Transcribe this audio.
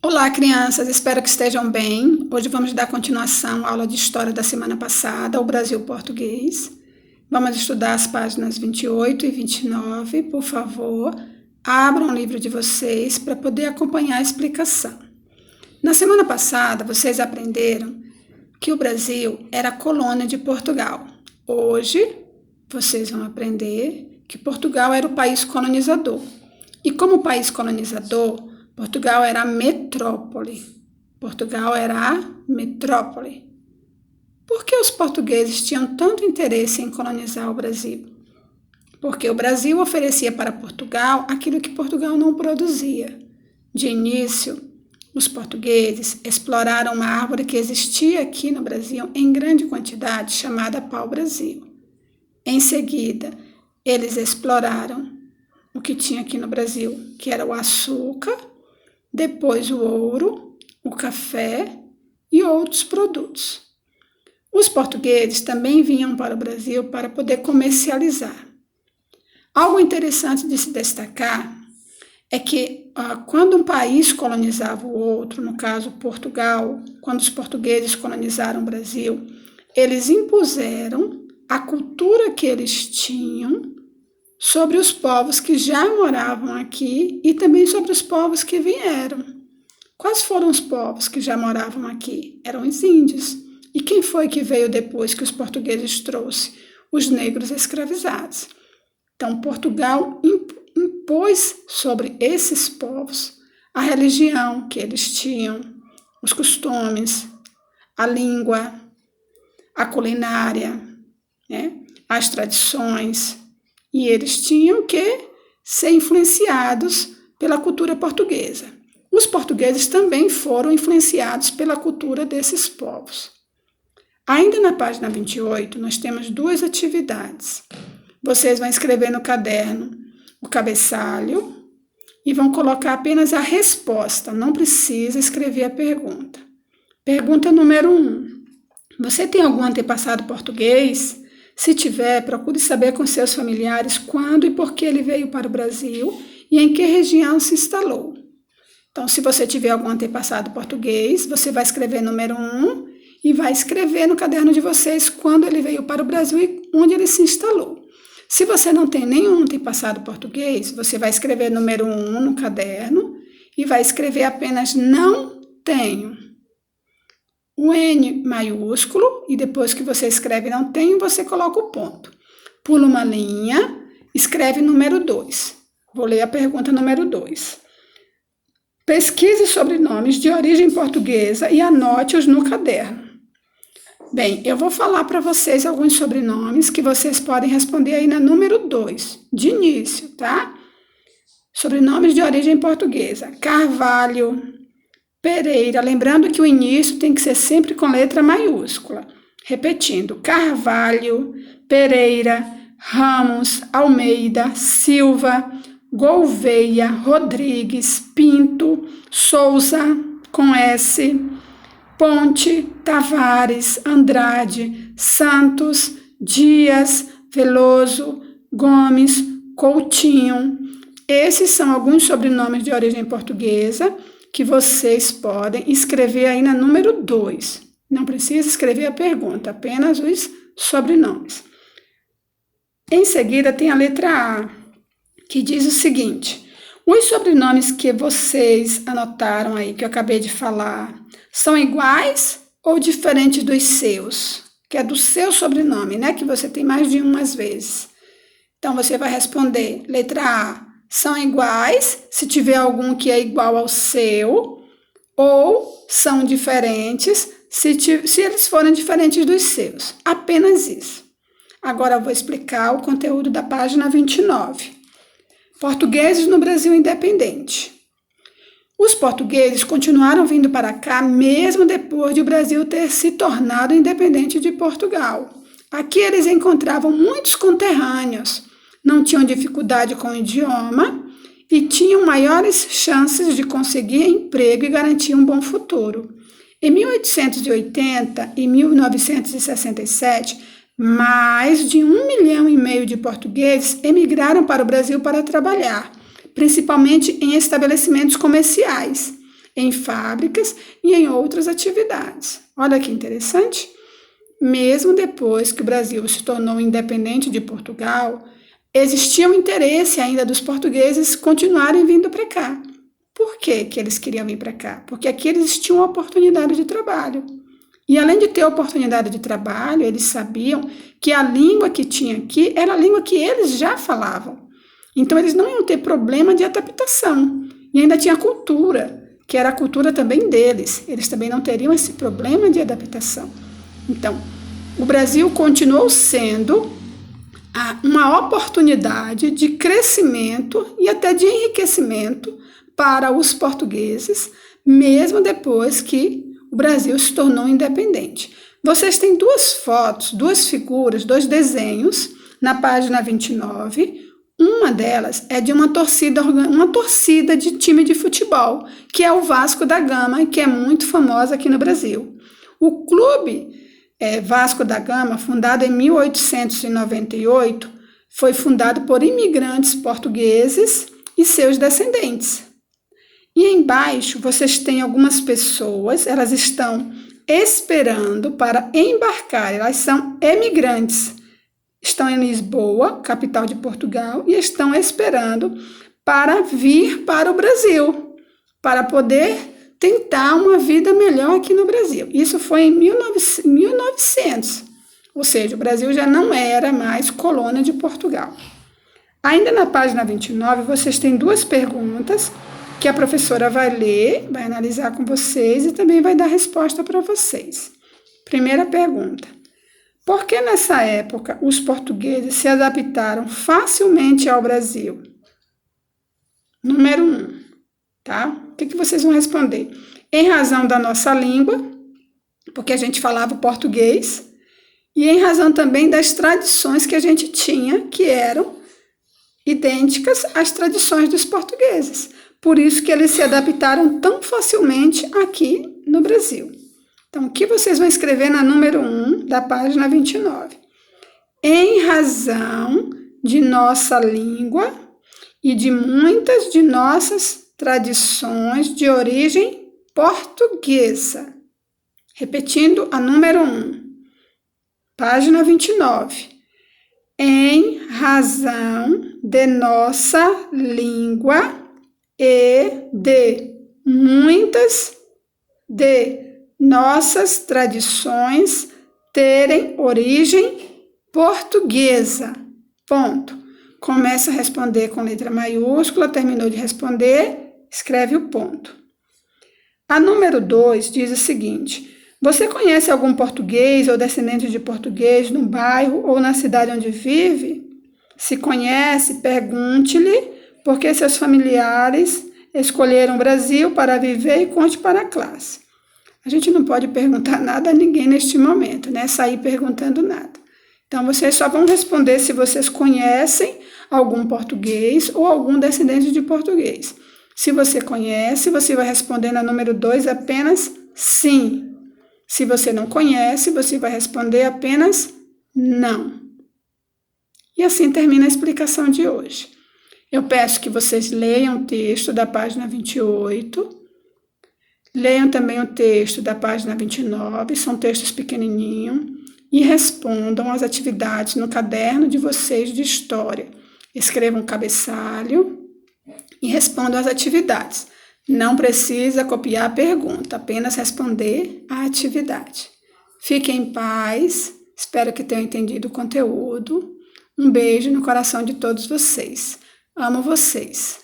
Olá, crianças, espero que estejam bem. Hoje vamos dar continuação à aula de história da semana passada, o Brasil Português. Vamos estudar as páginas 28 e 29. Por favor, abram o livro de vocês para poder acompanhar a explicação. Na semana passada, vocês aprenderam que o Brasil era colônia de Portugal. Hoje, vocês vão aprender que Portugal era o país colonizador. E como país colonizador, Portugal era a metrópole. Portugal era a metrópole. Por que os portugueses tinham tanto interesse em colonizar o Brasil? Porque o Brasil oferecia para Portugal aquilo que Portugal não produzia. De início, os portugueses exploraram uma árvore que existia aqui no Brasil em grande quantidade, chamada pau-brasil. Em seguida, eles exploraram o que tinha aqui no Brasil, que era o açúcar, depois o ouro, o café e outros produtos. Os portugueses também vinham para o Brasil para poder comercializar. Algo interessante de se destacar é que quando um país colonizava o outro, no caso Portugal, quando os portugueses colonizaram o Brasil, eles impuseram a cultura que eles tinham sobre os povos que já moravam aqui e também sobre os povos que vieram. Quais foram os povos que já moravam aqui? Eram os índios. E quem foi que veio depois que os portugueses trouxeram? Os negros escravizados. Então, Portugal impôs sobre esses povos a religião que eles tinham, os costumes, a língua, a culinária, as tradições. E eles tinham que ser influenciados pela cultura portuguesa. Os portugueses também foram influenciados pela cultura desses povos. Ainda na página 28, nós temos duas atividades. Vocês vão escrever no caderno o cabeçalho e vão colocar apenas a resposta. Não precisa escrever a pergunta. Pergunta número 1. Você tem algum antepassado português? Se tiver, procure saber com seus familiares quando e por que ele veio para o Brasil e em que região se instalou. Então, se você tiver algum antepassado português, você vai escrever número 1 e vai escrever no caderno de vocês quando ele veio para o Brasil e onde ele se instalou. Se você não tem nenhum antepassado português, você vai escrever número 1 no caderno e vai escrever apenas não tenho. O N maiúsculo, e depois que você escreve não tenho, você coloca o ponto. Pula uma linha, escreve número 2. Vou ler a pergunta número 2. Pesquise sobrenomes de origem portuguesa e anote-os no caderno. Bem, eu vou falar para vocês alguns sobrenomes que vocês podem responder aí na número 2, de início, tá? Sobrenomes de origem portuguesa. Carvalho, Pereira, lembrando que o início tem que ser sempre com letra maiúscula. Repetindo, Carvalho, Pereira, Ramos, Almeida, Silva, Gouveia, Rodrigues, Pinto, Souza, com S, Ponte, Tavares, Andrade, Santos, Dias, Veloso, Gomes, Coutinho. Esses são alguns sobrenomes de origem portuguesa que vocês podem escrever aí na número 2. Não precisa escrever a pergunta, apenas os sobrenomes. Em seguida tem a letra A, que diz o seguinte: os sobrenomes que vocês anotaram aí, que eu acabei de falar, são iguais ou diferentes dos seus? Que é do seu sobrenome, né? Que você tem mais de um às vezes. Então, você vai responder, letra A, são iguais, se tiver algum que é igual ao seu, ou são diferentes, se eles forem diferentes dos seus. Apenas isso. Agora eu vou explicar o conteúdo da página 29. Portugueses no Brasil independente. Os portugueses continuaram vindo para cá mesmo depois de o Brasil ter se tornado independente de Portugal. Aqui eles encontravam muitos conterrâneos, não tinham dificuldade com o idioma e tinham maiores chances de conseguir emprego e garantir um bom futuro. Em 1880 e 1967, mais de 1,5 milhão de portugueses emigraram para o Brasil para trabalhar, principalmente em estabelecimentos comerciais. em fábricas e em outras atividades. Olha que interessante. Mesmo depois que o Brasil se tornou independente de Portugal, existia um interesse ainda dos portugueses continuarem vindo para cá. Por que eles queriam vir para cá? Porque aqui eles tinham oportunidade de trabalho. E além de ter oportunidade de trabalho, eles sabiam que a língua que tinha aqui era a língua que eles já falavam. Então eles não iam ter problema de adaptação. E ainda tinha a cultura, que era a cultura também deles. Eles também não teriam esse problema de adaptação. Então, o Brasil continuou sendo uma oportunidade de crescimento e até de enriquecimento para os portugueses, mesmo depois que o Brasil se tornou independente. Vocês têm duas fotos, duas figuras, dois desenhos na página 29. Uma delas é de uma torcida de time de futebol, que é o Vasco da Gama, que é muito famosa aqui no Brasil. O clube Vasco da Gama, fundado em 1898, foi fundado por imigrantes portugueses e seus descendentes. E embaixo vocês têm algumas pessoas, elas estão esperando para embarcar, elas são emigrantes. Estão em Lisboa, capital de Portugal, e estão esperando para vir para o Brasil, para poder tentar uma vida melhor aqui no Brasil. Isso foi em 1900, ou seja, o Brasil já não era mais colônia de Portugal. Ainda na página 29, vocês têm duas perguntas que a professora vai ler, vai analisar com vocês e também vai dar resposta para vocês. Primeira pergunta: por que nessa época os portugueses se adaptaram facilmente ao Brasil? Número 1, tá? O que vocês vão responder? Em razão da nossa língua, porque a gente falava o português, e em razão também das tradições que a gente tinha, que eram idênticas às tradições dos portugueses. Por isso que eles se adaptaram tão facilmente aqui no Brasil. Então, o que vocês vão escrever na número 1 da página 29? Em razão de nossa língua e de muitas de nossas tradições de origem portuguesa. Repetindo a número 1, página 29. Em razão de nossa língua e de muitas de nossas tradições terem origem portuguesa. Ponto. Começa a responder com letra maiúscula, terminou de responder, escreve o ponto. A número 2 diz o seguinte: você conhece algum português ou descendente de português no bairro ou na cidade onde vive? Se conhece, pergunte-lhe por que seus familiares escolheram o Brasil para viver e conte para a classe. A gente não pode perguntar nada a ninguém neste momento, né? Sair perguntando nada. Então, vocês só vão responder se vocês conhecem algum português ou algum descendente de português. Se você conhece, você vai responder na número 2 apenas sim. Se você não conhece, você vai responder apenas não. E assim termina a explicação de hoje. Eu peço que vocês leiam o texto da página 28, leiam também o texto da página 29, são textos pequenininhos, e respondam as atividades no caderno de vocês de história. Escrevam um cabeçalho e respondam as atividades. Não precisa copiar a pergunta, apenas responder a atividade. Fiquem em paz, espero que tenham entendido o conteúdo. Um beijo no coração de todos vocês. Amo vocês.